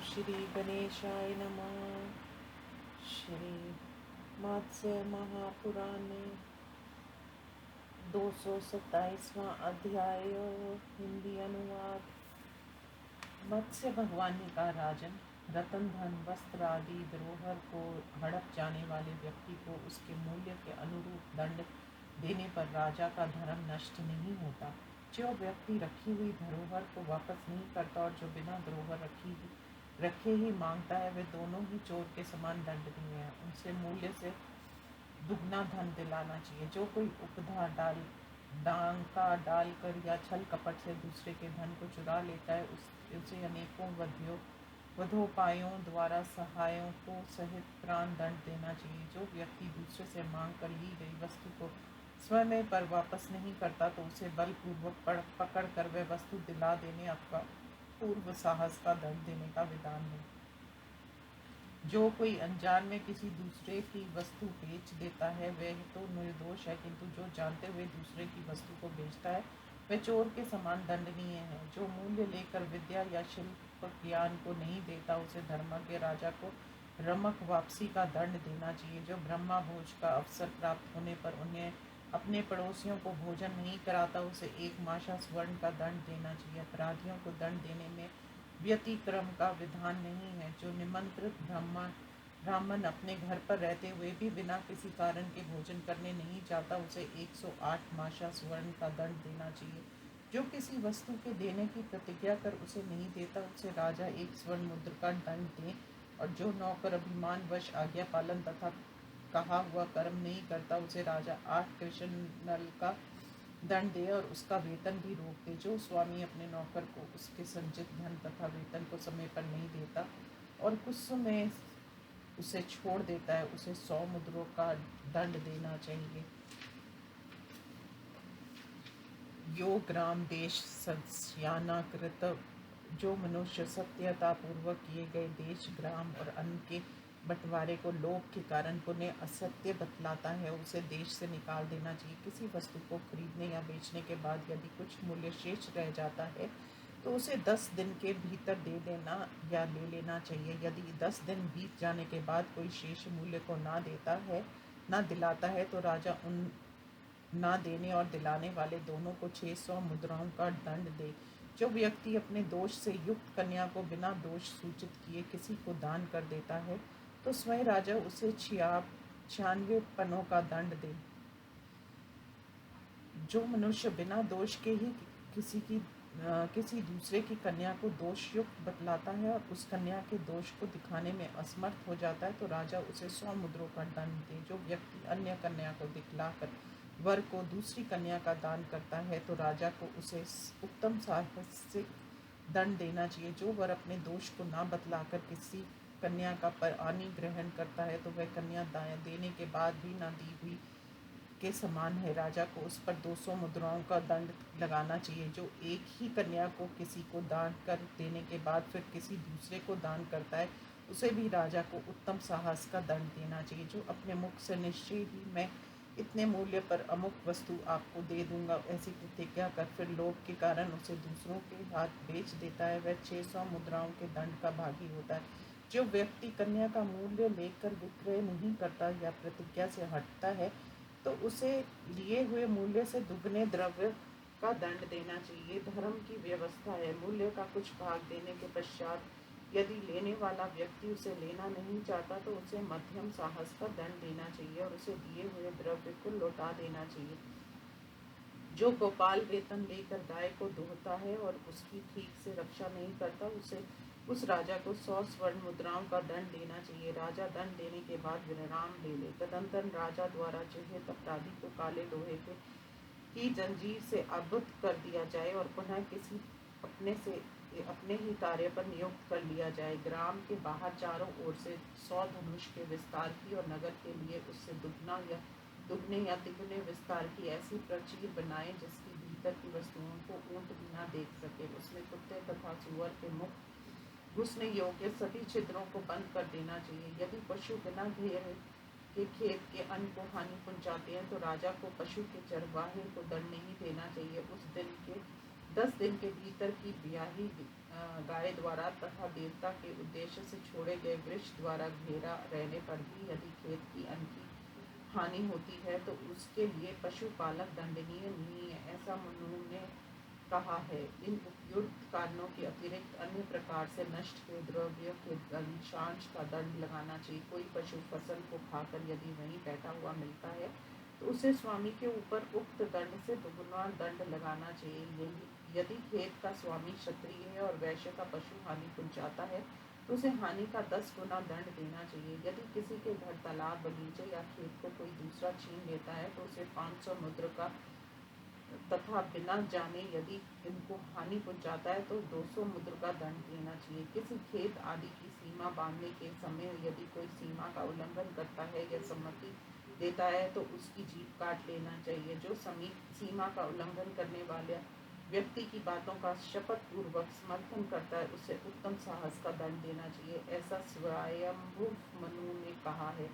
श्री गणेशाय नमः। श्री मत्स्य महापुराण में 227वां अध्याय हिंदी अनुवाद। मत्स्य भगवान ने कहा, राजन, रतन धन वस्त्र आदि धरोहर को हड़प जाने वाले व्यक्ति को उसके मूल्य के अनुरूप दंड देने पर राजा का धर्म नष्ट नहीं होता। जो व्यक्ति रखी हुई धरोहर को वापस नहीं करता और जो बिना धरोहर रखे ही मांगता है, वे दोनों ही चोर के समान दंडनीय है। उनसे मूल्य से दुगना धन दिलाना चाहिए। जो कोई उपधा डांका डालकर या छल कपट से दूसरे के धन को चुरा लेता है, उसे अनेकों वधोपायों द्वारा सहायों को सहित प्राण दंड देना चाहिए। जो व्यक्ति दूसरे से मांग कर ली गई वस्तु को स्वयं पर वापस नहीं करता, तो उसे बलपूर्वक पकड़ कर वह वस्तु दिला देने अथवा पूर्व साहस का दंड देने का विधान है। जो कोई अनजान में किसी दूसरे की वस्तु बेच देता है, वह तो निर्दोष है, किंतु जो जानते हुए दूसरे की वस्तु को बेचता है, वह चोर के समान दंडनीय है। जो मूल्य लेकर विद्या या शिल्प ज्ञान को नहीं देता, उसे धर्मज्ञ राजा को रमक वापसी का दंड देना चाहिए। जो ब्रह्मा भोज का अवसर प्राप्त होने पर उन्हें अपने पड़ोसियों को भोजन नहीं कराता, उसे 1 माशा स्वर्ण का दंड देना चाहिए। अपराधियों को दंड देने में व्यतिक्रम का विधान नहीं है। जो निमंत्रित ब्राह्मण अपने घर पर रहते हुए भी बिना किसी कारण के भोजन करने नहीं जाता, उसे 108 माशा स्वर्ण का दंड देना चाहिए। जो किसी वस्तु के देने की प्रतिज्ञा कर उसे नहीं देता, उसे राजा 1 स्वर्ण मुद्र का दंड दे। और जो नौकर अभिमान वश आज्ञा पालन तथा कहा हुआ कर्म नहीं करता, उसे राजा 8 कृष्ण नल का दंड दे और उसका वेतन भी रोक दे। जो स्वामी अपने नौकर को उसके संचित धन तथा वेतन को समय पर नहीं देता और कुछ समय उसे छोड़ देता है, उसे 100 मुद्रों का दंड देना चाहिए। यो ग्राम देश सस्यानाकृत, जो मनुष्य सत्यता पूर्वक किए गए देश, ग्राम और अन्न के बंटवारे को लोभ के कारण पुण्य असत्य बतलाता है, उसे देश से निकाल देना चाहिए। किसी वस्तु को खरीदने या बेचने के बाद यदि कुछ मूल्य शेष रह जाता है, तो उसे 10 दिन के भीतर दे देना या ले लेना चाहिए। यदि 10 दिन बीत जाने के बाद कोई शेष मूल्य को ना दिलाता है, तो राजा उन ना देने और दिलाने वाले दोनों को 600 मुद्राओं का दंड दे। जो व्यक्ति अपने दोष से युक्त कन्या को बिना दोष सूचित किए किसी को दान कर देता है, तो स्वयं राजा उसे 96 पनों का दंड दे। जो मनुष्य बिना दोष के ही किसी दूसरे की कन्या को दोष युक्त बतलाता है और उस कन्या के दोष को दिखाने में असमर्थ हो जाता है, तो राजा उसे 100 मुद्रों का दंड दे। जो व्यक्ति अन्य कन्या को दिखलाकर वर को दूसरी कन्या का दान करता है, तो राजा को उसे उत्तम साहसिक दंड देना चाहिए। जो वर अपने दोष को ना बतलाकर किसी कन्या का परानी ग्रहण करता है, तो वह कन्या देने के बाद भी ना दी हुई के समान है। राजा को उस पर 200 मुद्राओं का दंड लगाना चाहिए। जो एक ही कन्या को किसी को दान कर देने के बाद फिर किसी दूसरे को दान करता है, उसे भी राजा को उत्तम साहस का दंड देना चाहिए। जो अपने मुख से निश्चय ही मैं इतने मूल्य पर अमुक वस्तु आपको दे दूंगा ऐसी प्रतिज्ञा कर फिर लोभ के कारण उसे दूसरों के हाथ बेच देता है, वह 600 मुद्राओं के दंड का भागी होता है। जो व्यक्ति कन्या का मूल्य लेकर विक्रय नहीं करता या प्रतिज्ञा से हटता है, तो उसे लिए हुए मूल्य से दुगने द्रव्य का दंड देना चाहिए। धर्म की व्यवस्था है। मूल्य का कुछ भाग देने के पश्चात यदि लेने वाला व्यक्ति उसे लेना नहीं चाहता, तो उसे मध्यम साहस का दंड देना चाहिए और उसे दिए हुए द्रव्य को लौटा देना चाहिए। जो गोपाल वेतन लेकर गाय को दोहता है और उसकी ठीक से रक्षा नहीं करता, उस राजा को 100 स्वर्ण मुद्राओं का दंड देना चाहिए। राजा दंड देने के बाद विराम ले ले। तदंतर राजा द्वारा चिह्नित अपराधी को काले लोहे की जंजीर से आबद्ध कर दिया जाए और पुनः किसी अपने ही कार्य पर नियुक्त कर लिया जाए। ग्राम के बाहर चारों ओर से 100 धनुष के विस्तार की और नगर के लिए उससे दुगने या तिगुने विस्तार की ऐसी प्राचीर बनाए जिसकी भीतर की वस्तुओं को ऊंट भी न देख सके। उसमें कुत्ते तथा सुअर के मुख घुसने योग्य सभी छिद्रों को बंद कर देना चाहिए। यदि पशु बिना घेरे के खेत के अन्न को हानि पहुंचाते हैं, तो राजा को पशु के चरवाहे को दंड नहीं देना चाहिए। उस दिन के 10 दिन के भीतर की गाय द्वारा तथा देवता के उद्देश्य से छोड़े गए वृक्ष द्वारा घेरा रहने पर भी यदि खेत की अन्न की हानि होती है तो उसके लिए पशुपालक दंडनीय नहीं है, ऐसा मनु ने कहा है। इन उपयुक्त कारणों के अतिरिक्त अन्य प्रकार से नष्ट हुए द्रव्य के दंशांश का दंड लगाना चाहिए। कोई पशु फसल को खाकर यदि वहीं बैठा हुआ मिलता है तो उसे स्वामी के ऊपर उक्त दंड से दुगुना दंड लगाना चाहिए। यदि खेत का स्वामी क्षत्रिय है और वैश्य का पशु हानि पहुंचाता है तो उसे हानि का 10 गुना दंड देना चाहिए। यदि किसी के घर तालाब, बगीचे या खेत को कोई दूसरा छीन लेता है तो उसे 500 मुद्र का तथा बिना जाने यदि इनको हानि पहुंचाता है तो 200 मुद्र का दंड देना चाहिए। किसी खेत आदि की सीमा बांधने के समय यदि कोई सीमा का उल्लंघन करता है या सम्मति देता है तो उसकी जीभ काट लेना चाहिए। जो सीमा का उल्लंघन करने वाले व्यक्ति की बातों का शपथ पूर्वक समर्थन करता है उसे उत्तम साहस का दंड देना चाहिए, ऐसा स्वयंभू मनु ने कहा है।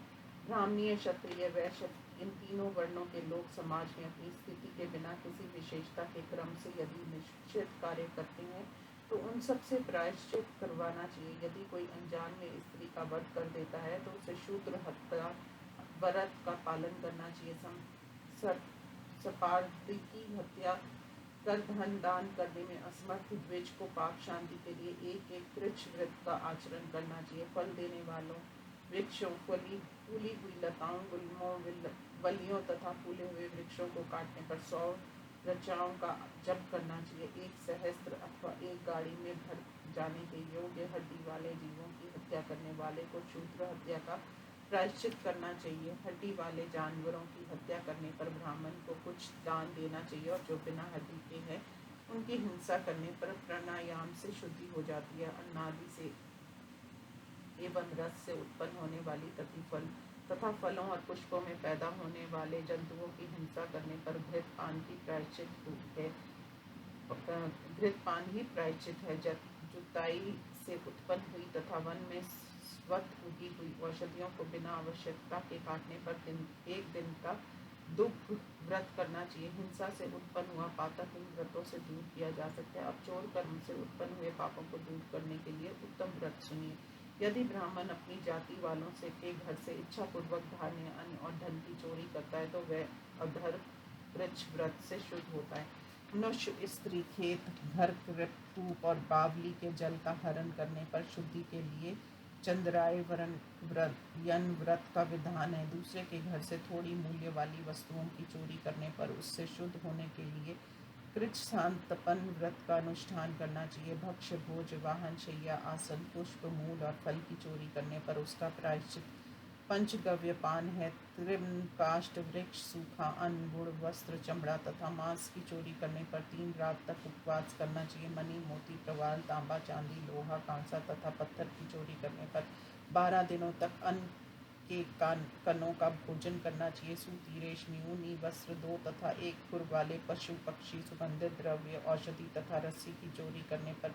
ब्राह्मणीय, क्षत्रिय, वैश्य इन तीनों वर्णों के लोग समाज में अपनी स्थिति के बिना किसी विशेषता के क्रम से यदि निश्चित कार्य करते हैं तो उन सब से प्रायश्चित करवाना चाहिए। यदि कोई अनजान में स्त्री का वध कर देता है तो उसे शूद्र हत्या व्रत का पालन करना चाहिए। सपार्दी की हत्या कर धन दान करने में असमर्थ द्विज को पाप शांति के लिए एक एक कृच्छ व्रत का आचरण करना चाहिए। फल देने वालों वृक्षों, फूली हुई लताओं, गुल्मों, वलियों तथा फूले हुए वृक्षों को काटने पर 100 रचाओं का जप करना चाहिए। 1 सहस्त्र अथवा 1 गाड़ी में भर जाने के योग्य हड्डी वाले जीवों की हत्या करने वाले को शूद्र हत्या का प्रायश्चित करना चाहिए। हड्डी वाले जानवरों की हत्या करने पर ब्राह्मण को कुछ दान देना चाहिए और जो बिना हड्डी के हैं उनकी हिंसा करने पर प्राणायाम से शुद्धि हो जाती है। अन्नादि से एवं रस से उत्पन्न होने वाली तथा फलों और पुष्पों में पैदा होने वाले जंतुओं की हिंसा करने पर घृतपान की प्रायश्चित है। घृतपान ही प्रायश्चित है। जुताई से उत्पन्न हुई तथा वन में स्वत उगी हुई औषधियों को बिना आवश्यकता के काटने पर एक दिन का दुख व्रत करना चाहिए। हिंसा से उत्पन्न हुआ पातक इन व्रतों से दूर किया जा सकता है। अब चोर कर्म से उत्पन्न हुए पापों को दूर करने के लिए उत्तम व्रत सुनिए। यदि ब्राह्मण अपनी जाति वालों से के घर से इच्छा पूर्वक धान्य, अन्न और धन की चोरी करता है तो वह अधर्म व्रत से शुद्ध होता है। मनुष्य, स्त्री, खेत, घर, कूप और बावली के जल का हरण करने पर शुद्धि के लिए चंद्राय व्रत का विधान है। दूसरे के घर से थोड़ी मूल्य वाली वस्तुओं की चोरी करने पर उससे शुद्ध होने के लिए कृच्छ्रांतपन व्रत का अनुष्ठान करना चाहिए। भक्ष्य, भोज, वाहन, शैया, आसन, पुष्प, मूल और फल की चोरी करने पर उसका प्रायश्चित पंचगव्यपान है। तृण, काष्ठ, वृक्ष, सूखा अन्न, गुड़, वस्त्र, चमड़ा तथा मांस की चोरी करने पर 3 रात तक उपवास करना चाहिए। मणि, मोती, प्रवाल, तांबा, चांदी, लोहा, कांसा तथा पत्थर की चोरी करने पर 12 दिनों तक अन्न के कनों का भोजन करना चाहिए। सूती, रेशमी, ऊनी वस्त्र 2 तथा 1 खुर वाले पशु, पक्षी, सुगंधित द्रव्य, औषधि तथा रस्सी की चोरी करने पर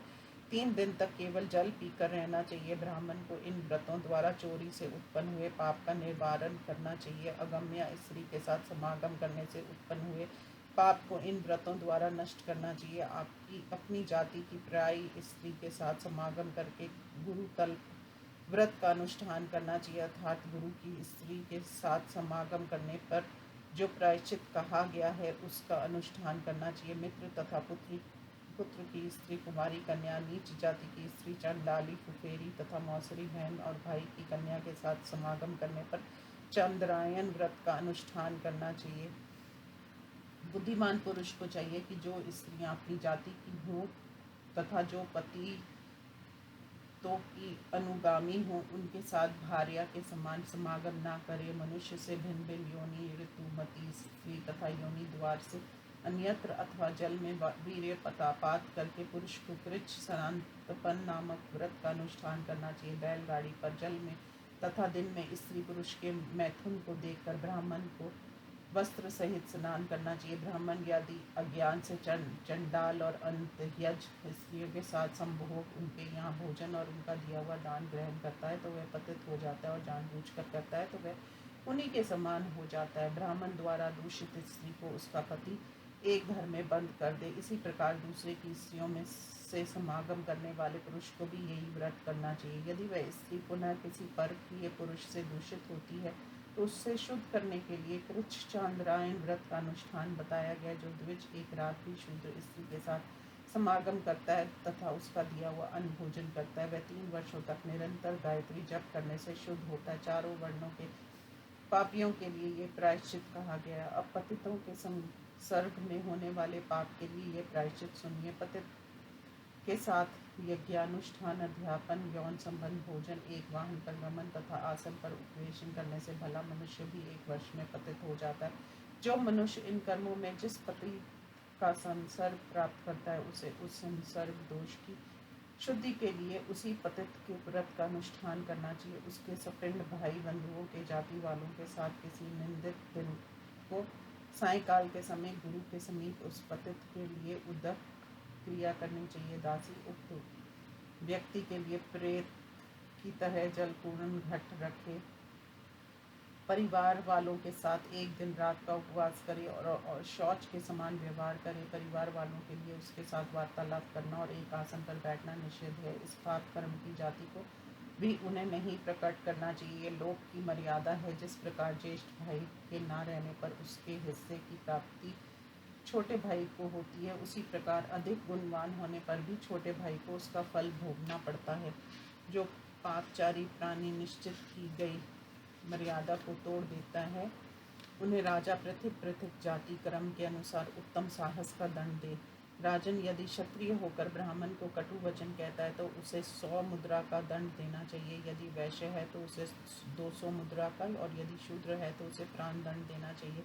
3 दिन तक केवल जल पीकर रहना चाहिए। ब्राह्मण को इन व्रतों द्वारा चोरी से उत्पन्न हुए पाप का निवारण करना चाहिए। अगम्य स्त्री के साथ समागम करने से उत्पन्न हुए पाप को इन व्रतों द्वारा नष्ट करना चाहिए। आपकी अपनी जाति की पराई स्त्री के साथ समागम करके गुरु तल व्रत का अनुष्ठान करना चाहिए, अर्थात गुरु की स्त्री के साथ समागम करने पर जो प्रायश्चित कहा गया है उसका अनुष्ठान करना चाहिए। मित्र तथा पुत्र की स्त्री, कुमारी कन्या, नीच जाति की स्त्री, चंडाली, फुफेरी तथा मौसरी बहन और भाई की कन्या के साथ समागम करने पर चंद्रायन व्रत का अनुष्ठान करना चाहिए। बुद्धिमान पुरुष को चाहिए कि जो स्त्रियां अपनी जाति की हों तथा जो पति तो की अनुगामी हो उनके साथ भार्या के समान समागम ना करे। मनुष्य से भिन्न भिन्न योनि, ऋतुमती स्त्री तथा योनि द्वार से अन्यत्र अथवा जल में वीर्यपात करके पुरुष को कृच्छ्रांतपन नामक व्रत का अनुष्ठान करना चाहिए। बैलगाड़ी पर जल में तथा दिन में स्त्री पुरुष के मैथुन को देखकर ब्राह्मण को वस्त्र सहित स्नान करना चाहिए। ब्राह्मण यदि अज्ञान से चंडाल और अंतयज स्त्रियों के साथ संभोग, उनके यहाँ भोजन और उनका दिया हुआ दान ग्रहण करता है तो वह पतित हो जाता है, और जानबूझकर करता है तो वह उन्हीं के समान हो जाता है। ब्राह्मण द्वारा दूषित स्त्री को उसका पति एक घर में बंद कर दे। इसी प्रकार दूसरे की स्त्रियों में से समागम करने वाले पुरुष को भी यही व्रत करना चाहिए। यदि वह स्त्री पुनः किसी पर किए पुरुष से दूषित होती है तो उससे शुद्ध करने के लिए कृच्छ चांद्रायण व्रत का अनुष्ठान बताया गया। जो द्विज एक रात भी शूद्र स्त्री के साथ समागम करता है तथा उसका दिया हुआ अन्न भोजन करता है, वह 3 वर्षों तक निरंतर गायत्री जप करने से शुद्ध होता है। चारों वर्णों के पापियों के लिए ये प्रायश्चित कहा गया। अब पतितों के संसर्ग में होने वाले पाप के लिए ये प्रायश्चित सुनिए। पतित के साथ यज्ञानुष्ठान, अध्यापन, यौन संबंध, भोजन, एक वाहन पर गमन तथा आसन पर उपवेशन करने से भला मनुष्य भी 1 वर्ष में पतित हो जाता है। जो मनुष्य इन कर्मों में जिस पति का संसर्ग प्राप्त करता है उसे उस संसर्ग दोष की शुद्धि के लिए उसी पतित के व्रत का अनुष्ठान करना चाहिए। उसके सपिंड भाई बंधुओं के जाति वालों के साथ किसी निंदित दिन को सायंकाल के समय गुरु के समीप उस पतित के लिए उदक क्रिया करनी चाहिए। दासी उक्त व्यक्ति के लिए प्रेत की तरह जलपूर्ण घट रखे, परिवार वालों के साथ एक दिन रात का उपवास करे और शौच के समान व्यवहार करे। परिवार वालों के लिए उसके साथ वार्तालाप करना और एक आसन पर बैठना निषेध है। इस पाप कर्म की जाति को भी उन्हें नहीं प्रकट करना चाहिए। ये लोक की मर्यादा है। जिस प्रकार ज्येष्ठ भाई के ना रहने पर उसके हिस्से की प्राप्ति छोटे भाई को होती है, उसी प्रकार अधिक गुणवान होने पर भी छोटे भाई को उसका फल भोगना पड़ता है। जो पापचारी प्राणी निश्चित की गई मर्यादा को तोड़ देता है, उन्हें राजा पृथक पृथक जाति क्रम के अनुसार उत्तम साहस का दंड दे। राजन, यदि क्षत्रिय होकर ब्राह्मण को कटु वचन कहता है तो उसे 100 मुद्रा का दंड देना चाहिए। यदि वैश्य है तो उसे 200 मुद्रा का, और यदि शूद्र है तो उसे प्राण दंड देना चाहिए।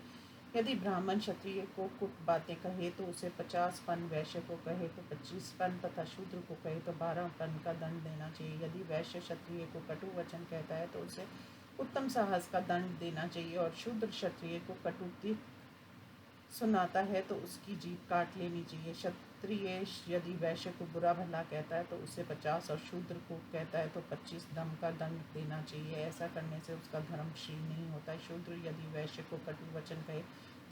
यदि ब्राह्मण क्षत्रिय को कुट बातें कहे तो उसे 50 पन, वैश्य को कहे तो 25 पन तथा शूद्र को कहे तो 12 पन का दंड देना चाहिए। यदि वैश्य क्षत्रिय को कटु वचन कहता है तो उसे उत्तम साहस का दंड देना चाहिए, और शूद्र क्षत्रिय को कटुक्ति सुनाता है तो उसकी जीभ काट लेनी चाहिए। क्षत्रिय यदि वैश्य को बुरा भला कहता है तो उसे 50, और शूद्र को कहता है तो 25 दम का दंड देना चाहिए। ऐसा करने से उसका धर्म क्षीण नहीं होता है। शूद्र यदि वैश्य को कटु वचन कहे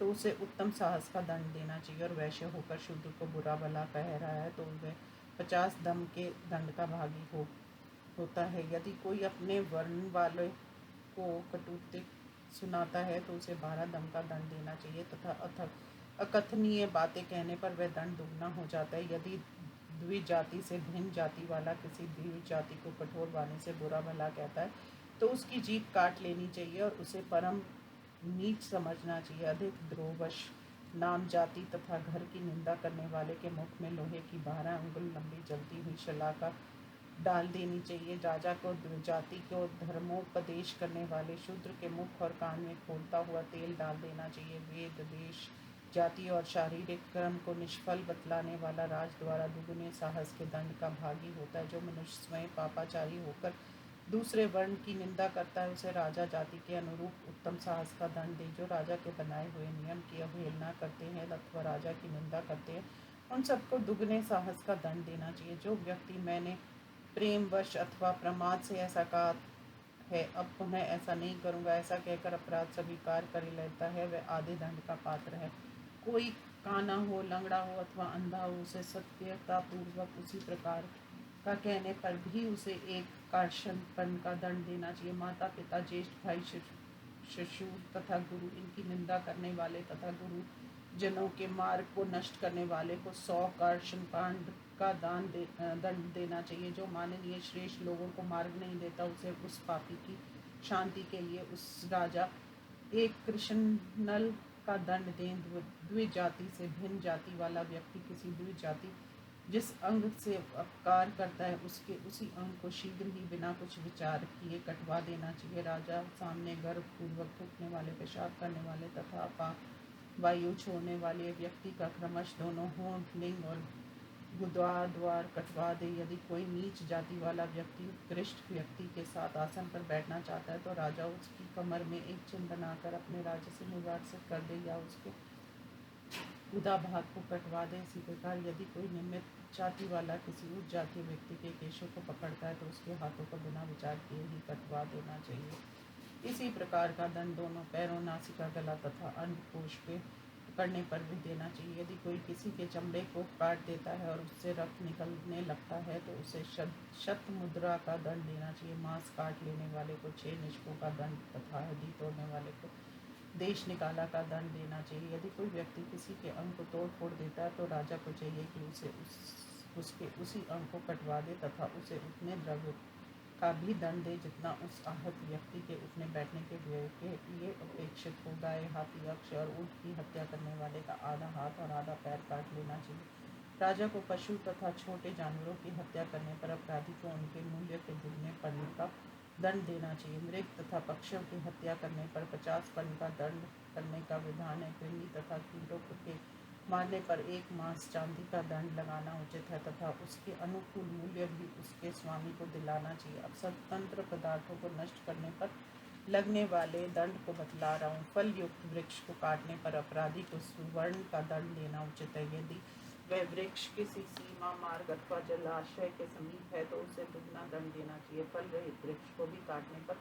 तो उसे उत्तम साहस का दंड देना चाहिए, और वैश्य होकर शूद्र को बुरा भला कह रहा है तो वह 50 दम के दंड का भागी होता है। यदि कोई अपने वर्ण वाले को कटुक्ति सुनाता है तो उसे 12 दम का दंड देना चाहिए, तथा अकथनीय बातें कहने पर वह दंड दुगना हो जाता है। यदि द्विजाति से भिन्न जाति वाला किसी द्विज जाति को कठोर वाणी से बुरा भला कहता है तो उसकी जीभ काट लेनी चाहिए और उसे परम नीच समझना चाहिए। अधिक द्रोहवश नाम, जाति तथा घर की निंदा करने वाले के मुख में लोहे की 12 अंगुल लंबी जलती हुई शलाका डाल देनी चाहिए। राजा को जाति को धर्मोपदेश करने वाले शूद्र के मुख और कान में खोलता हुआ तेल डाल देना चाहिए। वेद, देश, जाति और शारीरिक कर्म को निष्फल बतलाने वाला राज द्वारा दुगुने साहस के दंड का भागी होता है। जो मनुष्य स्वयं पापाचारी होकर दूसरे वर्ण की निंदा करता है उसे राजा जाति के अनुरूप उत्तम साहस का दंड दे। जो राजा के बनाए हुए नियम की अवहेलना करते हैं अथवा राजा की निंदा करते हैं उन सबको दुगने साहस का दंड देना चाहिए। जो व्यक्ति मैंने प्रेमवश अथवा प्रमाद से ऐसा कहा है, अब पुनः ऐसा नहीं करूँगा, ऐसा कहकर अपराध स्वीकार कर लेता है, वह आधे दंड का पात्र है। कोई काना हो, लंगड़ा हो अथवा अंधा हो, उसे सत्यतापूर्वक उसी प्रकार का कहने पर भी उसे एक कार्शनपन का दंड देना चाहिए। माता पिता, ज्येष्ठ भाई, शिशु तथा गुरु, इनकी निंदा करने वाले तथा गुरु जनों के मार्ग को नष्ट करने वाले को 100 कार्शनपांड का दंड देना चाहिए। जो माननीय श्रेष्ठ लोगों को मार्ग नहीं देता उसे उस पापी की शांति के लिए उस राजा एक कृष्णनल का दंड दें। द्विजाति से भिन्न जाति वाला व्यक्ति किसी द्विजाति जिस अंग से अपकार करता है उसके उसी अंग को शीघ्र ही बिना कुछ विचार किए कटवा देना चाहिए। राजा सामने गर्वपूर्वक थूकने वाले, पेशाब करने वाले तथा वायु छोड़ने वाले व्यक्ति का क्रमश दोनों होंठ, लिंग और द्वार कटवा दे। यदि कोई नीच जाति वाला व्यक्ति उत्कृष्ट व्यक्ति के साथ आसन पर बैठना चाहता है तो राजा उसकी कमर में एक चिन्ह बनाकर अपने राज्य से निर्वासित कर दे या उसके उदा भाग को कटवा दे। इसी प्रकार यदि कोई निम्न जाति वाला किसी उच्च जातीय व्यक्ति के केशों को पकड़ता है तो उसके हाथों को बिना विचार किए ही कटवा देना चाहिए। इसी प्रकार का दंड दोनों पैरों, नासिका, गला तथा अंडकोश पे करने पर भी देना चाहिए। यदि कोई किसी के चमड़े को काट देता है और उससे रक्त निकलने लगता है तो उसे शत मुद्रा का दंड देना चाहिए। मांस काट लेने वाले को 6 निष्कों का दंड तथा हड्डी तोड़ने वाले को देश निकाला का दंड देना चाहिए। यदि कोई व्यक्ति किसी के अंग को तोड़ फोड़ देता है तो राजा को चाहिए कि उसे उसके उसी अंग को कटवा दे तथा उसे उतने द्रव्य का भी दंड दे जितना उस आहत व्यक्ति के उठने बैठने के लिए अपेक्षित हो। गाय, हाथी, यक्ष और ऊंट की हत्या करने वाले का आधा हाथ और आधा पैर काट लेना चाहिए। राजा को पशु तथा छोटे जानवरों की हत्या करने पर अपराधी को उनके मूल्य के दुगने पड़ने का दंड देना चाहिए। मृग तथा पक्षियों की हत्या करने पर 50 पन का दंड करने का विधान है। कृमि तथा कीटों के मारने पर 1 मास चांदी का दंड लगाना उचित है तथा उसके अनुकूल मूल्य भी उसके स्वामी को दिलाना चाहिए। अब स्वतंत्र पदार्थों को नष्ट करने पर लगने वाले दंड को बतला रहा हूँ। फल युक्त वृक्ष को काटने पर अपराधी को सुवर्ण का दंड देना उचित है। यदि वह वृक्ष किसी सीमा मार्ग अथवा जलाशय के समीप है तो उसे दुगना दंड देना चाहिए। फल रहित वृक्ष को भी काटने पर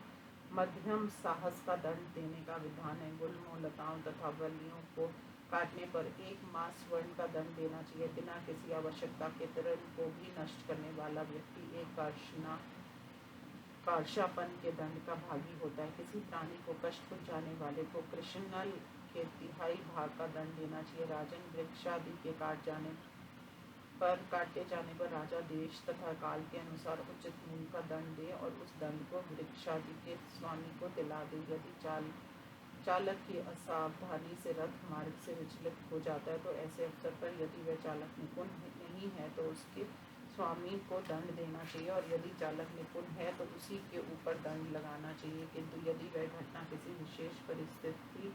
मध्यम साहस का दंड देने का विधान है। गुल्मों, लताओं तथा बल्लियों को काटने पर 1 मास स्वर्ण का दंड देना चाहिए। बिना किसी आवश्यकता के तृण को भी नष्ट करने वाला व्यक्ति एक कार्षापन के दंड का भागी होता है। किसी प्राणी को कष्ट पहुंचाने वाले को कृष्णल के 1/3 भाग का दंड देना चाहिए। राजन, वृक्षादि के काटे जाने पर राजा देश तथा काल के अनुसार उचित मूल्य का दंड दे और उस दंड को वृक्षादि के स्वामी को दिला दे। यदि चालक की असावधानी से रथ मार्ग से विचलित हो जाता है तो ऐसे अवसर पर यदि वह चालक निपुण नहीं है तो उसके स्वामी को दंड देना चाहिए और यदि चालक निपुण है तो उसी के ऊपर दंड लगाना चाहिए। किंतु यदि वह घटना किसी विशेष परिस्थिति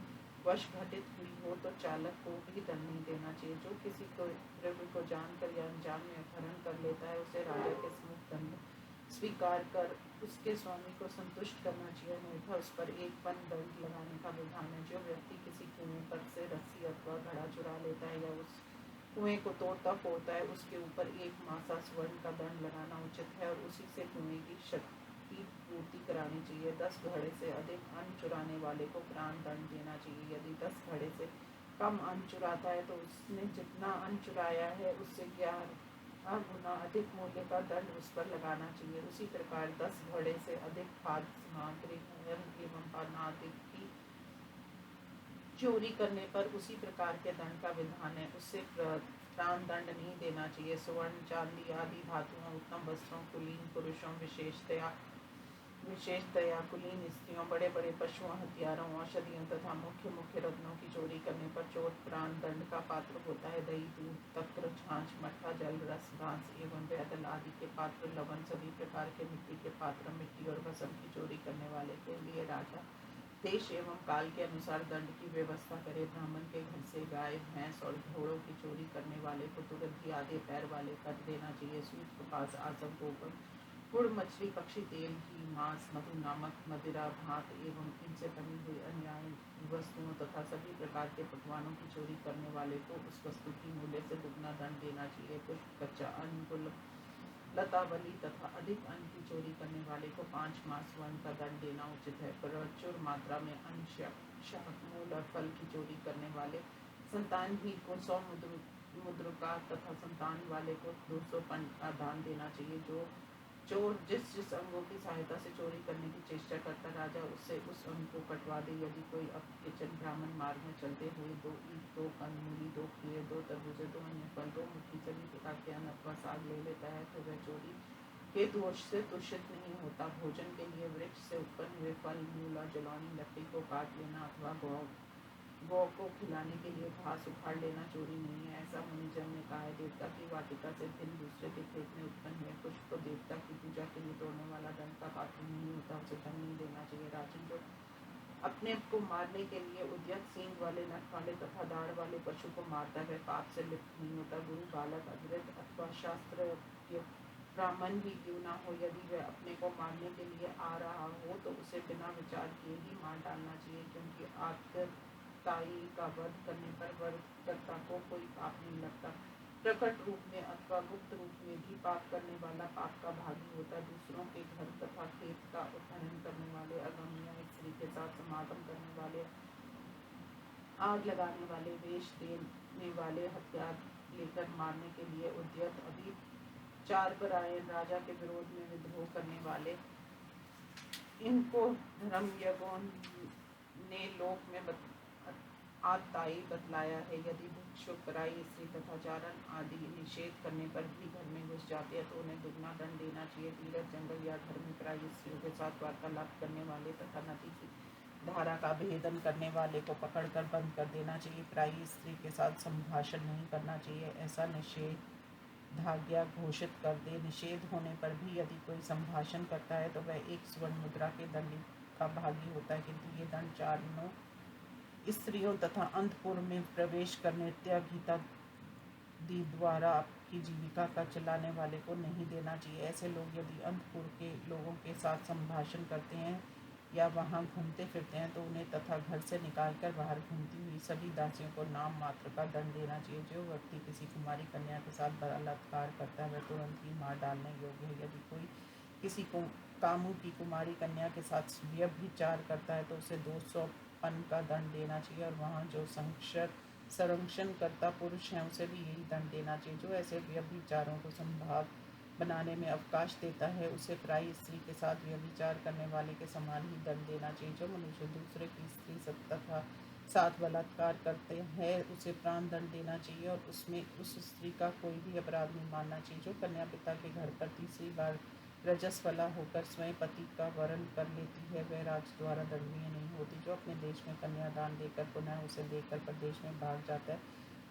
वश घटित हुई हो तो चालक को भी दंड नहीं देना चाहिए। जो किसी को द्रव्य को जानकर या अनजान में अपहरण कर लेता है उसे राजा के सम्मुख दंड स्वीकार कर उसके स्वामी को संतुष्ट करना चाहिए, अन्यथा उस पर 1 पन दंड लगाने का विधान है। जो व्यक्ति किसी कुएं पर से रस्सी अथवा घड़ा चुरा लेता है या उस कुएं को तोड़ता फोड़ता है उसके ऊपर 1 मासा स्वर्ण का दंड लगाना उचित है और उसी से कुएं की क्षति पूर्ति करानी चाहिए। 10 घड़े से अधिक अन्न चुराने वाले को प्राण दंड देना चाहिए। यदि 10 घड़े से कम अन्न चुराता है तो उसने जितना अन्न चुराया है उससे 11 गुना अधिक मूल्य का दंड उस पर लगाना चाहिए। उसी प्रकार 10 घड़े से अधिक खाद्य सामग्री एवं अनादि की चोरी करने पर उसी प्रकार के दंड का विधान है। उससे प्राण दंड नहीं देना चाहिए। स्वर्ण, चांदी आदि धातुओं, उत्तम वस्त्रों, कुलीन पुरुषों, विशेषतया कुलीन स्त्रियों, बड़े बड़े पशुओं, हथियारों, औषधियों तथा मुख्य रत्नों की चोरी करने पर चोर प्राण दंड का पात्र होता है। दही, दूध, तक्र, छाछ, मट्ठा, जल, रस, घास एवं बैदल आदि के पात्र, लवण, सभी प्रकार के मिट्टी के पात्र, मिट्टी और भस्म की चोरी करने वाले के लिए राजा देश एवं काल के अनुसार दंड की व्यवस्था करे। ब्राह्मण के घर से गाय, भैंस और घोड़ों की चोरी करने वाले को तुरंत ही आधे पैर वाले कर देना चाहिए। सूत, कपास, आसम, गोबर, गुड़, मछली, पक्षी तेल, घी, मांस, मधु नामक मदिरा, भात एवं इनसे बनी हुई अन्य वस्तुओं तथा सभी प्रकार के पकवानों की चोरी करने वाले को उस वस्तु की मूल्य से दुगना दंड देना चाहिए। पुष्प, कच्चा अन्न, लतावली तथा अधिक अन्न की चोरी करने वाले को 5 मास स्वर्ण का दंड देना उचित है। प्रचुर मात्रा में अन्न, शाक, मूल और फल की चोरी करने वाले संतानहीन को 100 मुद्रिका तथा संतान वाले को 200 पन का दान देना चाहिए। जो चोर जिस अंगों की सहायता से चोरी करने की चेष्टा करता राजा उससे उस अंग को कटवा दे। यदि कोई अपकिचन ब्राह्मण मार्ग में चलते हुए 2 ईख, 2 कंदमूली, 2 खीरे, 2 तरबूजे, 2 अन्य फल, 2 मुट्ठी सभी प्रकार के अन्न अथवा साग ले लेता है तो वह चोरी के दोष से दूषित नहीं होता। भोजन के लिए वृक्ष से उत्पन्न हुए फल, मूल और जलौनी लकड़ी को काट लेना अथवा गौ को खिलाने के लिए घास उखाड़ लेना चोरी नहीं है। ऐसा मुनिजन ने कहा है। देवता की वाटिका से भिन्न दूसरे के खेत में उत्पन्न हुए पुष्प को देवता की पूजा के लिए तोड़ने वाला दंड का पात्र नहीं होता, उसे दंड नहीं देना चाहिए। राजन, जो अपने को मारने के लिए उद्यत सींग वाले, नख वाले तथा दाढ़ वाले पशु को मारता है पाप से लिप्त नहीं होता। गुरु, बालक, अग्रज अथवा शास्त्र ब्राह्मण ही क्यों ना हो, यदि वह अपने को मारने के लिए आ रहा हो तो उसे बिना विचार किए ही मार डालना चाहिए, क्योंकि आत्मताई का वध करने पर वधकर्ता को कोई पाप नहीं लगता। प्रकट रूप में अथवा गुप्त रूप में भी पाप करने वाला पाप का भागी होता है। दूसरों के घर तथा खेत का अपहरण करने वाले, अगम या स्त्री के साथ समागम करने वाले, आग लगाने वाले, वेश देने वाले, हथियार लेकर मारने के लिए उद्यत अभिचार परायण, राजा के विरोध में विद्रोह करने वाले, इनको धर्मज्ञों ने लोक में आताई बतलाया है। यदि भिक्षुक पराई स्त्री तथा चारण आदि निषेध करने पर भी घर में घुस जाते हैं तो उन्हें दुगना दंड देना चाहिए। तीरथ, जंगल या घर में पराई स्त्रियों के साथ वार्तालाप करने वाले तथा नदी की धारा का भेदन करने वाले को पकड़कर बंद कर देना चाहिए। पराई स्त्री के साथ संभाषण नहीं करना चाहिए, ऐसा निषेधाज्ञा घोषित कर दे। निषेध होने पर भी यदि कोई संभाषण करता है तो वह एक स्वर्ण मुद्रा के दंड का भागी होता है, किंतु ये दंड चारणों, स्त्रियों तथा अंतपुर में प्रवेश कर नृत्य गीता दी द्वारा आपकी जीविका का चलाने वाले को नहीं देना चाहिए। ऐसे लोग यदि अंतपुर के लोगों के साथ संभाषण करते हैं या वहां घूमते फिरते हैं तो उन्हें तथा घर से निकालकर बाहर घूमती हुई सभी दासियों को नाम मात्र का दंड देना चाहिए। जो व्यक्ति किसी कुमारी कन्या के साथ बलात्कार करता है वह तुरंत ही मार डालने योग्य है। यदि कोई किसी को कामू की कुमारी कन्या के साथ व्यभिचार करता है तो उसे 200 पन का दंड देना चाहिए, और वहाँ जो संरक्षण करता पुरुष है उसे भी यही दंड देना चाहिए। जो ऐसे व्यभिचारों को संभाग बनाने में अवकाश देता है उसे पराई स्त्री के साथ व्यभिचार करने वाले के समान ही दंड देना चाहिए। जो मनुष्य दूसरे की स्त्री तथा साथ बलात्कार करते हैं उसे प्राण दंड देना चाहिए, और उसमें उस स्त्री का कोई भी अपराध नहीं मानना चाहिए। जो कन्या पिता के घर पर तीसरी बार रजस्वला होकर स्वयं पति का वरण कर लेती है वह राज द्वारा दंडनीय नहीं होती। जो अपने देश में कन्यादान देकर पुनः उसे लेकर प्रदेश में भाग जाता है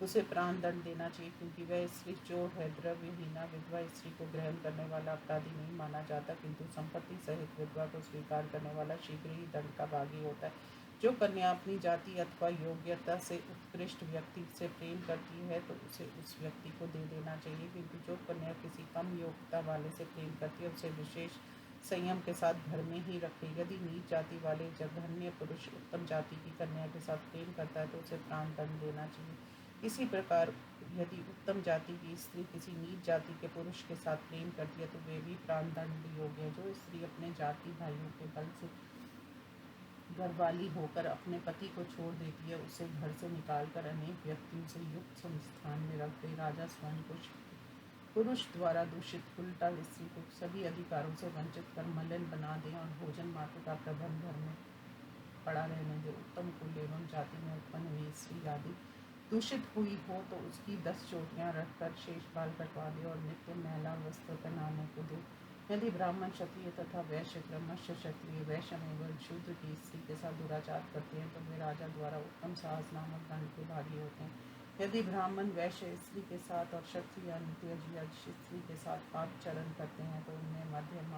उसे प्राण दंड देना चाहिए, क्योंकि वह स्त्री चोर है। द्रव्यहीना विधवा स्त्री को ग्रहण करने वाला अपराधी नहीं माना जाता, किंतु संपत्ति सहित विधवा को स्वीकार करने वाला शीघ्र ही दंड का भागी होता है। जो कन्या अपनी जाति अथवा योग्यता से उत्कृष्ट व्यक्ति से प्रेम करती है तो उसे उस व्यक्ति को दे देना चाहिए, किंतु जो कन्या किसी कम योग्यता वाले से प्रेम करती है उसे विशेष संयम के साथ घर में ही रखे। यदि नीच जाति वाले जघन्य पुरुष उत्तम जाति की कन्या के साथ प्रेम करता है तो उसे प्राण दंड देना चाहिए। इसी प्रकार यदि उत्तम जाति की स्त्री किसी नीच जाति के पुरुष के साथ प्रेम करती है तो वे भी प्राण दंड योग्य है। जो स्त्री अपने जाति भाइयों के बल से घरवाली होकर अपने पति को छोड़ देती है उसे घर से निकालकर अनेक व्यक्तियों से युक्त संस्थान में रख दे। राजा स्वयं को पुरुष द्वारा दूषित उल्टा स्त्री को सभी अधिकारों से वंचित कर मलिन बना दे और भोजन मात्र का प्रबंध घर में पड़ा रहने दे। उत्तम कुल एवं जाति में उत्पन्न हुई स्त्री आदि दूषित हुई हो तो उसकी 10 चोटियां रखकर शेष बाल कटवा दे और नित्य महिला वस्त्र पहनाने को दे। यदि ब्राह्मण क्षत्रिय तथा वैश्य क्रमशः क्षत्रिय वैश्य एवं शूद्र की स्त्री के साथ दुराचार करते हैं तो वे राजा द्वारा उत्तम साहस नामक दंड के भागी होते हैं। यदि ब्राह्मण वैश्य स्त्री के साथ और क्षत्रिय नित्य स्त्री के साथ पापचरण करते हैं तो उन्हें मध्यम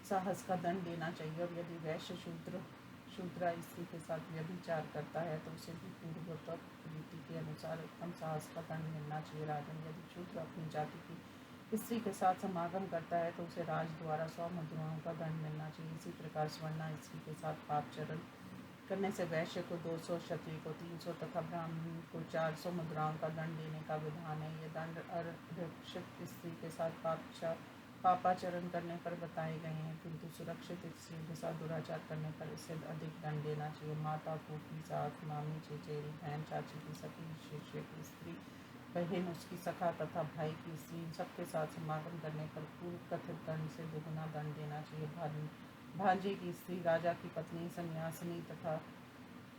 साहस का दंड देना चाहिए, और यदि वैश्य शूद्रा स्त्री के साथ व्यभिचार करता है तो उसे भी पूर्वोक्त रीति के अनुसार उत्तम साहस का दंड मिलना चाहिए। राजन, यदि शूद्र अपनी जाति की स्त्री के साथ समागम करता है तो उसे राज द्वारा 100 मुद्राओं का दंड मिलना चाहिए। इसी प्रकार स्वर्णा स्त्री के साथ पापचरण करने से वैश्य को 200, क्षत्रिय को 300 तथा ब्राह्मण को 400 मुद्राओं का दंड देने का विधान है। ये दंड अरक्षित स्त्री के साथ पापाचरण करने पर बताए गए हैं, किंतु सुरक्षित स्त्रियों के साथ दुराचार करने पर इससे अधिक दंड देना चाहिए। माता, फूफी, सास, मामी, चचेरी, बहन, चाची की सखी, शिष्य की स्त्री, बहन, उसकी सखा तथा भाई की स्त्री, इन सबके साथ समागम करने पर पूर्व कथित दंड से दुगुना दंड देना चाहिए। भांजे की स्त्री, राजा की पत्नी, सन्यासिनी तथा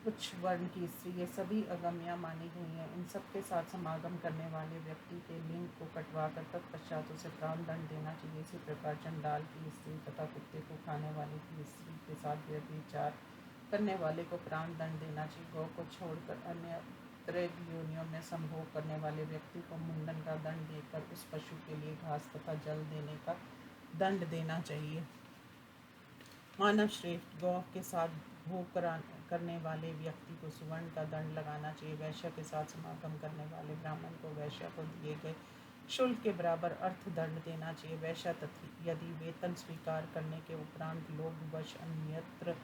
उच्च वर्ण की स्त्री, ये सभी अगम्या मानी गई हैं। इन सबके साथ समागम करने वाले व्यक्ति के लिंग को कटवाकर तत्पश्चात उसे प्राण दंड देना चाहिए। इसी प्रकार चंडाल की स्त्री तथा कुत्ते को खाने वाले की स्त्री के साथ व्यभिचार करने वाले को प्राण दंड देना चाहिए। गौ को छोड़कर अन्य योनियों में संभोग करने वाले व्यक्ति को मुंडन का दंड देकर उस पशु के लिए घास तथा जल देने का दंड देना चाहिए। मानव श्रेष्ठ, गौ के साथ भोग करने वाले व्यक्ति को सुवर्ण का दंड लगाना चाहिए। वैश्य के साथ समागम करने वाले ब्राह्मण को वैश्य को दिए गए शुल्क के बराबर अर्थ दंड देना चाहिए। वैश्य यदि वेतन स्वीकार करने के उपरांत लोभवश अन्यत्र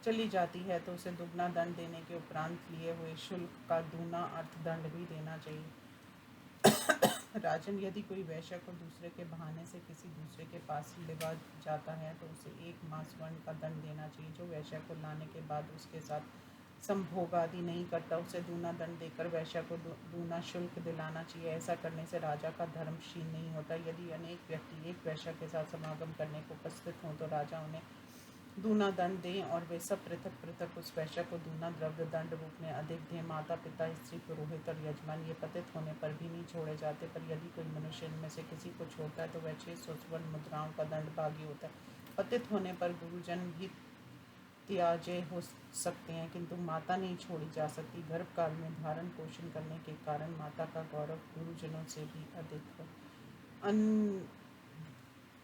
चली जाती है तो उसे दुगना दंड देने के उपरांत लिए हुए शुल्क का दूना अर्थ दंड भी देना चाहिए। राजन, यदि कोई वैश्य को दूसरे के बहाने से किसी दूसरे के पास लेवा जाता है तो उसे 1 माह स्वर्ण का दंड देना चाहिए। जो वैश्य को लाने के बाद उसके साथ संभोग आदि नहीं करता, उसे दूना दंड देकर वैश्य को दूना शुल्क दिलाना चाहिए। ऐसा करने से राजा का धर्म क्षीण नहीं होता। यदि अनेक व्यक्ति एक वैश्य के साथ समागम करने को उपस्थित हों तो राजा उन्हें दूना दंड दें और वे सब पृथक पृथक उस वैश्य को दूना द्रव्य दंड रूप में अधिक दें। माता पिता, स्त्री, पुरोहित और यजमान ये पतित होने पर भी नहीं छोड़े जाते, पर यदि कोई मनुष्य इनमें से किसी को छोड़ता है तो वह 600 स्वर्ण मुद्राओं का दंड भागी होता है। पतित होने पर गुरुजन भी त्याज्य हो सकते हैं, किंतु माता नहीं छोड़ी जा सकती। गर्भकाल में धारण पोषण करने के कारण माता का गौरव गुरुजनों से भी अधिक है।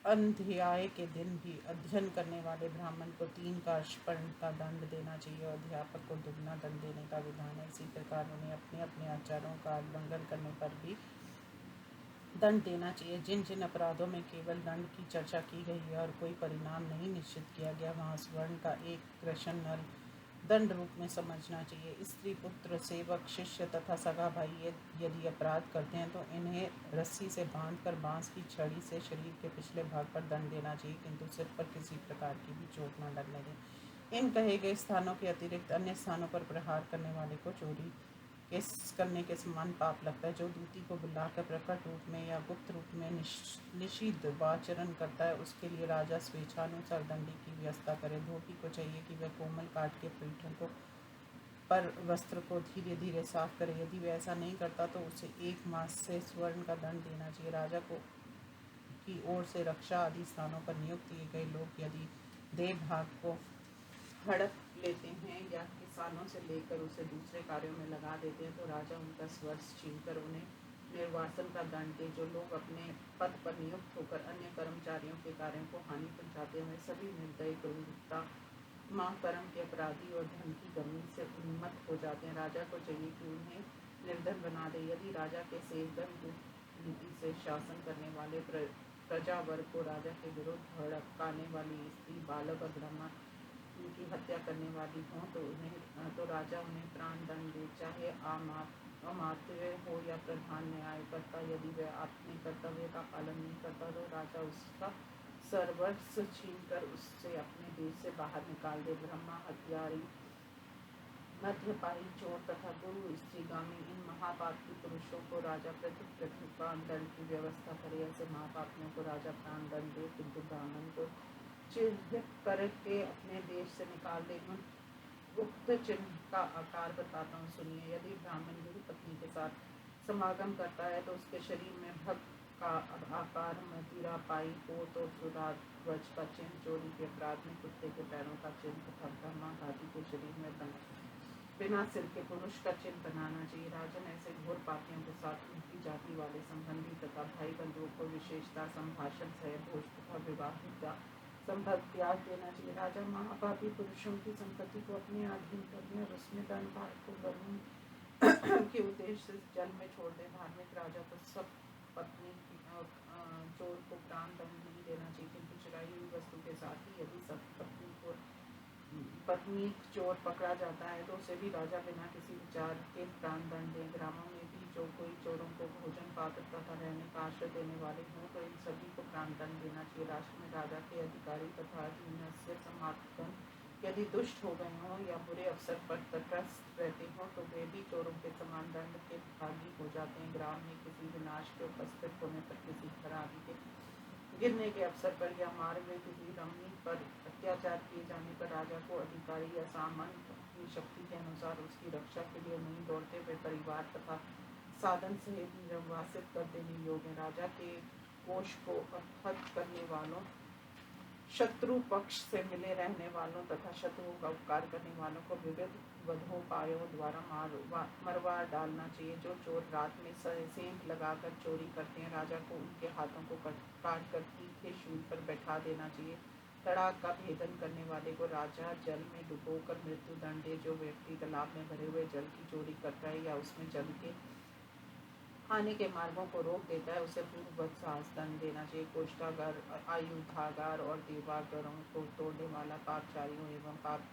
अंध्याय के दिन भी अध्ययन करने वाले ब्राह्मण को 3 कार्षपर्ण का दंड देना चाहिए और अध्यापक को दुगना दंड देने का विधान है। इसी प्रकार उन्हें अपने अपने आचारों का उल्लंघन करने पर भी दंड देना चाहिए। जिन जिन अपराधों में केवल दंड की चर्चा की गई है और कोई परिणाम नहीं निश्चित किया गया, वहाँ स्वर्ण का एक कृष्ण दंड रूप में समझना चाहिए। स्त्री, पुत्र, सेवक, शिष्य तथा सगा भाई यदि अपराध करते हैं तो इन्हें रस्सी से बांधकर बांस की छड़ी से शरीर के पिछले भाग पर दंड देना चाहिए, किंतु सिर पर किसी प्रकार की भी चोट न लगने दें। इन कहे गए स्थानों के अतिरिक्त अन्य स्थानों पर प्रहार करने वाले को चोरी करने के समान पाप लगता है। जो दूती को बुलाकर प्रकट रूप में या गुप्त रूप में निषिद्ध वाचरण करता है, उसके लिए राजा स्वेच्छानुसार दंडी की व्यवस्था करे। धोबी को चाहिए कि वह कोमल काट के पीठों को पर वस्त्र को धीरे धीरे साफ करे। यदि वह ऐसा नहीं करता तो उसे 1 मास से स्वर्ण का दंड देना चाहिए। राजा को की ओर से रक्षा आदि स्थानों पर नियुक्त किए गए लोग यदि देह भाग को हड़प लेते हैं या किसानों से लेकर उसे दूसरे कार्यों में लगा देते हैं तो राजा उनका स्वर्ष छीनकर उन्हें निर्वासन का दंड दे। जो लोग अपने पद पर नियुक्त होकर अन्य कर्मचारियों के कार्यों को हानि पहुंचाते हैं, सभी निर्दयी, क्रूरता, कर्म के अपराधी और धन की कमी से उन्मत्त हो जाते हैं। राजा को चाहिए कि उन्हें निर्धन बना दे। यदि राजा के सेवक नीति से शासन करने वाले प्रजा वर्ग को राजा के विरुद्ध भड़काने वाली स्त्री, बालक और ब्राह्मण उनकी हत्या करने वाली हों तो राजा उन्हें प्राण दंड दे, चाहे अमात्य हो या प्रधान न्यायकर्ता। यदि वह अपने कर्तव्य का पालन नहीं करता तो राजा उसका सर्वस्व छीनकर उससे अपने देश से बाहर निकाल दे। ब्रह्मा, हत्यारी, मध्यपाई, चोर तथा गुरु स्त्रीगामी इन महापापी पुरुषों को राजा पृथक प्राण दंड की व्यवस्था करे। ऐसे महापापियों को राजा प्राण दंड दे, किंतु ब्राह्मण को चिन्हित करके अपने देश से निकाल दे। गुप्त चिन्ह का आकार बताता हूँ, सुनिए। यदि ब्राह्मण गुरु पत्नी के साथ समागम करता है तो उसके शरीर में भग का आकार, मदिरा पाई हो तो ध्वज का चिन्ह, चोरी के अपराध में कुत्ते के पैरों का चिन्ह तथा ब्रह्मा घाटी के शरीर में बिना सिर के पुरुष का चिन्ह बनाना चाहिए। राजन ऐसे घोर पापियों के साथ उनकी जाति वाले संबंधी तथा भाई बंधुओं को विशेषता, संभाषण, सहभोज तथा विवाह संभव त्याग देना चाहिए। राजा महापापी पुरुषों की संपत्ति को अपने अधीन करने और उसमें धन भाग को करने के उद्देश्य से जल में छोड़ दे। धार्मिक राजा को सब पत्नी चोर को प्राण दंड नहीं देना चाहिए, किंतु चुराई हुई वस्तु के साथ ही यदि सब पत्नी चोर पकड़ा जाता है तो उसे भी राजा बिना किसी विचार के प्राण दंड दे। ग्रामों में भी जो कोई चोरों को भोजन पात्र तथा रहने का आश्रय देने वाले हों तो इन सभी को प्राण दंड देना चाहिए। राष्ट्र में राजा के अधिकारी तथा अधीनस्थ समागम यदि दुष्ट हो गए हों या बुरे अवसर पर तटस्थ रहते हों तो वे भी चोरों के समान दंड के भागी हो जाते हैं। ग्राम में किसी विनाश के उपस्थित होने पर, किसी खराबी के गिरने के अवसर पर या मार्ग में किसी रमणी पर अत्याचार किए जाने पर राजा को अधिकारी या सामान्य अपनी शक्ति के अनुसार उसकी रक्षा के लिए नहीं दौड़ते हुए परिवार तथा साधन सहित निर्वासित कर देने योग्य। राजा के कोष को हत्या करने वालों, शत्रु पक्ष से मिले रहने वालों तथा शत्रुओं का उपकार करने वालों को विविध वधोपायों द्वारा मरवा डालना चाहिए। जो चोर रात में सेंध लगाकर चोरी करते हैं, राजा को उनके हाथों को काट कर तीखे शूल पर बैठा देना चाहिए। तड़ाक का भेदन करने वाले को राजा जल में डुबोकर मृत्यु दंड दे। जो व्यक्ति तालाब में भरे हुए जल की चोरी करता है या उसमें जल के आने के मार्गों को रोक देता है, उसे पूर्ववत साहस दंड देना चाहिए। कोष्ठागार, आयुधागार और देवागारों को तोड़ने वाला, पापचारियों एवं पाप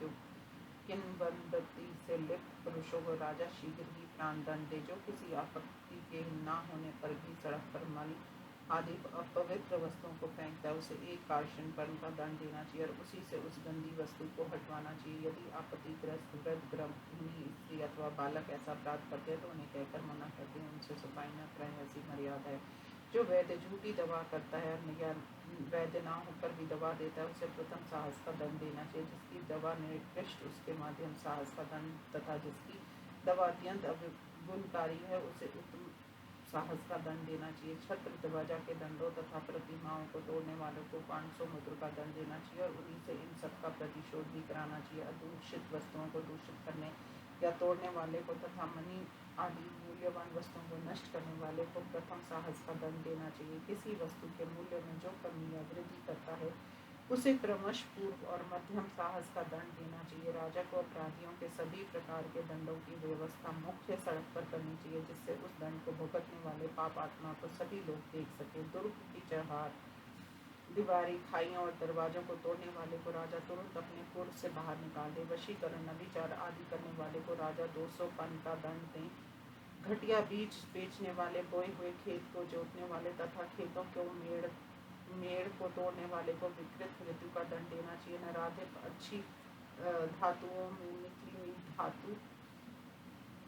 किंवदंती से लिप्त पुरुषों को राजा शीघ्र ही प्राण दंड दे। जो किसी आपत्ति के न होने पर भी सड़क पर मल आदि अपवित्र वस्तुओं को फेंकता है उसे एक कार्शन पर्म का दंड देना चाहिए और उसी से उस गंदी वस्तु को हटवाना चाहिए। यदि आपत्तिग्रस्त वृद्ध गर्भिणी स्त्री अथवा बालक ऐसा अपराध करते हैं तो उन्हें कहकर मना करते हैं, उनसे सफाई न कराएं, ऐसी मर्यादा है। जो वैद्य झूठी दवा करता है या वैद्य ना होकर भी दवा देता है उसे प्रथम साहस का दंड देना चाहिए। जिसकी दवा निकृष्ट उसके माध्यम साहस का दंड तथा जिसकी दवा अत्यंत गुणकारी है उसे उत्तम साहस का दंड देना चाहिए। छत्र ध्वजा के दंडों तथा प्रतिमाओं को तोड़ने वालों को 500 मुद्र का दंड देना चाहिए और उन्हीं से इन सब का प्रतिशोध भी कराना चाहिए। अदूषित वस्तुओं को दूषित करने या तोड़ने वाले को तथा मणि आदि मूल्यवान वस्तुओं को नष्ट करने वाले को प्रथम साहस का दंड देना चाहिए। किसी वस्तु के मूल्य में जो कमी या वृद्धि करता है उसे क्रमश पूर्व और मध्यम साहस का दंड देना चाहिए। राजा को अपराधियों के सभी प्रकार के दंडों की व्यवस्था मुख्य सड़क पर करनी चाहिए, जिससे उस दंड को भुगतने वाले पाप आत्मा को सभी लोग देख सके। दुर्ग की चौहार, दीवारी, खाइयों और दरवाजों को तोड़ने वाले को राजा तुरंत अपने पुर से बाहर निकाल दे। वशीकरण, व्यभिचार आदि करने वाले को राजा 200 पन का दंड दे। घटिया बीज बेचने वाले, बोए हुए खेत को जोतने वाले तथा खेतों को मेड़ को तोड़ने वाले को विकृत मृत्यु का दंड देना चाहिए। नराधिप, अच्छी धातुओं में निकली हुई धातु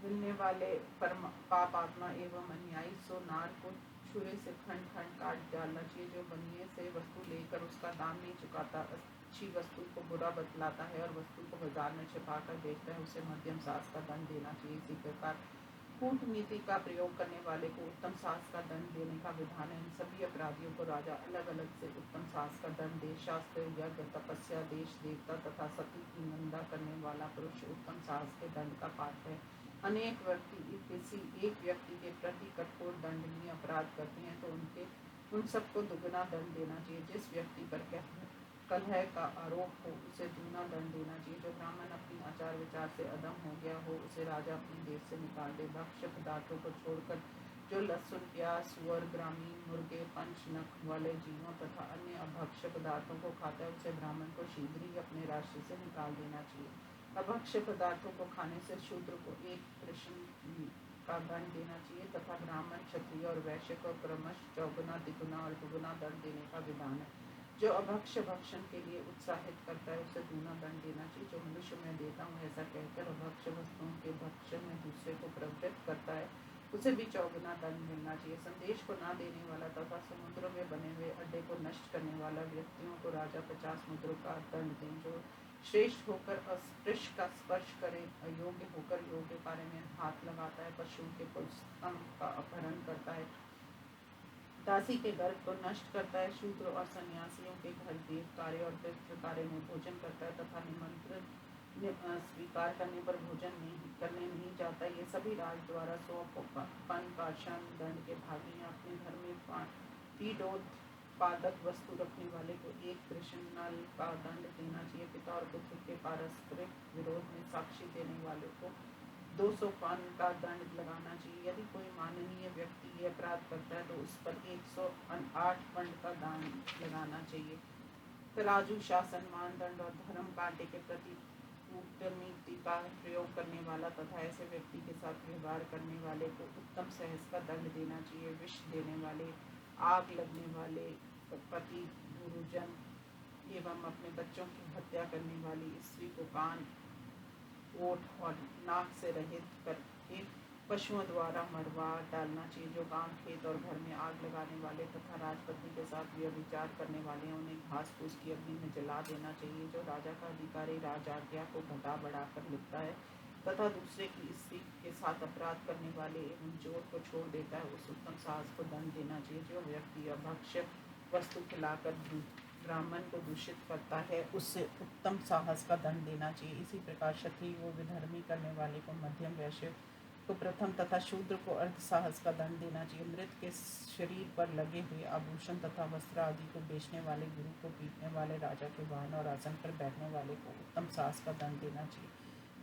मिलने वाले पाप आत्मा एवं अन्यायी सो नार को छुरे से खंड खंड काट डालना चाहिए। जो बनिए से वस्तु लेकर उसका दाम नहीं चुकाता, अच्छी वस्तु को बुरा बतलाता है और वस्तु को बाजार में छिपा कर बेचता है उसे मध्यम साहस का दंड देना चाहिए। इसी प्रकार कूटनीति का प्रयोग करने वाले को उत्तम साहस का दंड देने का विधान है। इन सभी अपराधियों को राजा अलग अलग से उत्तम साहस का दंड दे। शास्त्र, यज्ञ, तपस्या, देश देवता तथा सती की निंदा करने वाला पुरुष उत्तम साहस के दंड का पात्र है। अनेक व्यक्ति किसी एक व्यक्ति के प्रति कठोर दंडनीय अपराध करते हैं तो उन सबको दुगना दंड देना चाहिए। जिस व्यक्ति पर कलह का आरोप हो उसे दूना दंड देना चाहिए। जो ब्राह्मण अपनी आचार विचार से अदम हो गया हो उसे राजा अपने देश से निकाल दे। भक्ष्य पदार्थों को छोड़कर जो लहसुन, प्याज, सुअर, ग्रामीण मुर्गे, पंच नख वाले जीवों तथा अन्य अभक्ष्य पदार्थों को खाता है उसे ब्राह्मण को शीघ्र ही अपने राष्ट्र से निकाल देना चाहिए। अभक्ष्य पदार्थों को खाने से शूद्र को एक प्रश्न का दंड देना चाहिए तथा ब्राह्मण, क्षत्रिय और वैश्य को क्रमश चौगुना, तिगुना और दुगुना दंड देने का विधान है। जो अभक्ष्य भक्षण के लिए उत्साहित करता है उसे दूना दंड देना चाहिए। जो मनुष्य मैं देता हूँ ऐसा कहकर अभक्ष्य वस्तुओं के भक्षण में दूसरे को प्रवृत्त करता है उसे भी चौगुना दंड मिलना चाहिए। संदेश को न देने वाला तथा समुद्र में बने हुए अड्डे को नष्ट करने वाला व्यक्तियों को राजा 50 मुद्रों का दंड दें। जो श्रेष्ठ होकर अस्पृश्य का स्पर्श करे, अयोग्य होकर योग्य कार्य में हाथ लगाता है, पशुओं के पुस्तम का अपहरण करता है, दासी के गर्भ को नष्ट करता है, शूद्र और सन्यासियों के घर देव कार्य और पितृ कार्य में भोजन करता है तथा निमंत्रण स्वीकार करने पर भोजन नहीं करने नहीं जाता। ये सभी राज द्वारा 100 पन का दंड के भागी हैं। अपने घर में पीडोत्पादक वस्तु रखने वाले को एक कृष्णनल का दंड देना चाहिए। पिता और पुत्र के पारस्परिक विरोध में साक्षी देने वाले को 200 पान का दंड लगाना चाहिए। यदि कोई माननीय व्यक्ति ये अपराध करता है तो उस पर 108 दंड का दंड लगाना चाहिए। तराजू, शासन, मानदंड और धर्म कांटे के प्रति कूटनीति का प्रयोग करने वाला तथा ऐसे व्यक्ति के साथ व्यवहार करने वाले को उत्तम सहस का दंड देना चाहिए। विष देने वाले, आग लगने वाले, पति, गुरुजन एवं अपने बच्चों की हत्या करने वाली स्त्री को कान, ओठ और नाक से रहित करके पशुओं द्वारा मरवा डालना चाहिए। जो गांव, खेत और घर में आग लगाने वाले तथा राजपत्नी के साथ व्यभिचार करने वाले उन्हें घास फूस की अग्नि में जला देना चाहिए। जो राजा का अधिकारी राज आज्ञा को घटा बढ़ाकर लिखता है तथा दूसरे की स्त्री के साथ अपराध करने वाले एवं चोर को छोड़ देता है उस उत्तम साहस को दंड देना चाहिए। जो व्यक्ति अभक्ष्य वस्तु खिलाकर ब्राह्मण को दूषित करता है उससे उत्तम साहस का दंड देना चाहिए। इसी प्रकार क्षत्रिय को विधर्मी करने वाले को मध्यम, वैश्य को प्रथम तथा शूद्र को अर्ध साहस का दंड देना चाहिए। मृत के शरीर पर लगे हुए आभूषण तथा वस्त्र आदि को बेचने वाले, गुरु को पीटने वाले, राजा के वाहन और आसन पर बैठने वाले को उत्तम साहस का दंड देना चाहिए।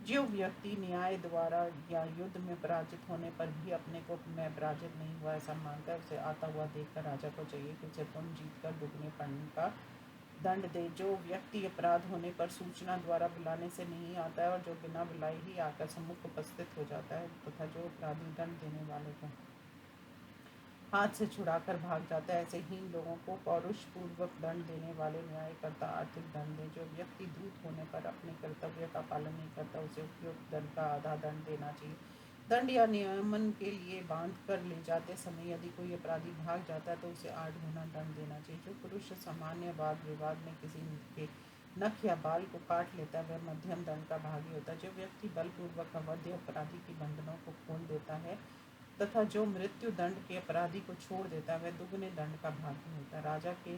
जो व्यक्ति न्याय द्वारा या युद्ध में पराजित होने पर भी अपने को मैं पराजित नहीं हुआ ऐसा मानता है उसे आता हुआ देखकर राजा को चाहिए कि उसे तुम जीत कर दुगने पड़ने का दंड दे। जो व्यक्ति अपराध होने पर सूचना द्वारा बुलाने से नहीं आता है और जो बिना बुलाए ही आकर सम्मुख उपस्थित हो जाता है तथा जो अपराधी दंड देने वाले को हाथ से छुड़ाकर भाग जाता है। ऐसे हीन लोगों को पौरुषपूर्वक दंड देने वाले न्यायकर्ता आर्थिक दंड दें। जो व्यक्ति दूत होने पर अपने कर्तव्य का पालन नहीं करता, उसे उपयुक्त दंड का आधा दंड देना चाहिए। दंड या नियमन के लिए बांध कर ले जाते समय यदि कोई अपराधी भाग जाता है तो उसे 8 गुना दंड देना चाहिए। जो पुरुष सामान्य वाद विवाद में किसी के नख या बाल को काट लेता है वह मध्यम दंड का भागी होता है। जो व्यक्ति बलपूर्वक अवैध अपराधी के बंधनों को खोल देता है तथा जो मृत्यु दंड के अपराधी को छोड़ देता है वह दुगने दंड का भागी होता है। राजा के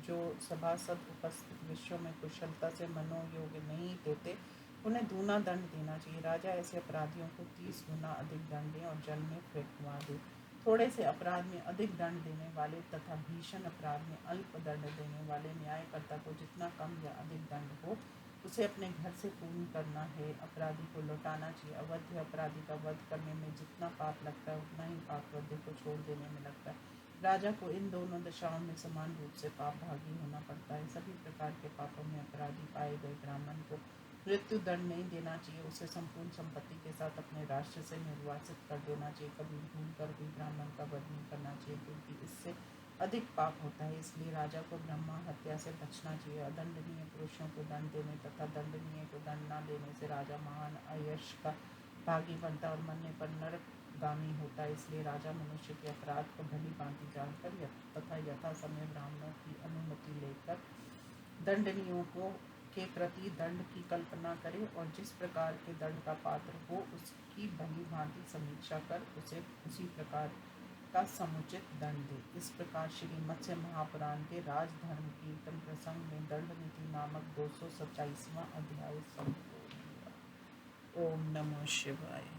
जो सभासद उपस्थित विषयों में कुशलता से मनोयोग नहीं देते उन्हें दूना दंड देना चाहिए। राजा ऐसे अपराधियों को 30 गुना अधिक दंड दें और जल में फेंकवा दे। थोड़े से अपराध में अधिक दंड देने वाले तथा भीषण अपराध में अल्प दंड देने वाले न्यायकर्ता को जितना कम या अधिक दंड हो उसे अपने घर से पूर्ण करना है। अपराधी को लौटाना चाहिए। अवध अपराधी का वध करने में जितना पाप लगता है उतना ही पाप वध को छोड़ देने में लगता है। राजा को इन दोनों दशाओं में समान रूप से पाप भागी होना पड़ता है। सभी प्रकार के पापों में अपराधी पाए गए ब्राह्मण को मृत्यु दंड नहीं देना चाहिए, उसे संपूर्ण संपत्ति के साथ अपने राष्ट्र से निर्वासित कर देना चाहिए। कभी भूल कर भी ब्राह्मण का वध नहीं करना चाहिए क्योंकि इससे अधिक पाप होता है। इसलिए राजा को ब्रह्मा हत्या से बचना चाहिए। अदंडनीय पुरुषों को दंड देने तथा दंडनीय को दंड न देने से राजा महान आयश का भागी बनता और मरने पर नरकगामी होता है। इसलिए राजा मनुष्य के अपराध को भली भांति जानकर तथा यथा समय ब्राह्मणों की अनुमति लेकर दंडनीयों को के प्रति दंड की कल्पना करे और जिस प्रकार के दंड का पात्र हो उसकी भली भांति समीक्षा कर उसे उसी प्रकार का समुचित दंड दे। इस प्रकार श्री मत्स्य महापुराण के राजधर्म कीर्तन प्रसंग में दंड नीति नामक 227वां अध्याय संपूर्ण हुआ। ओम नमो शिवाय।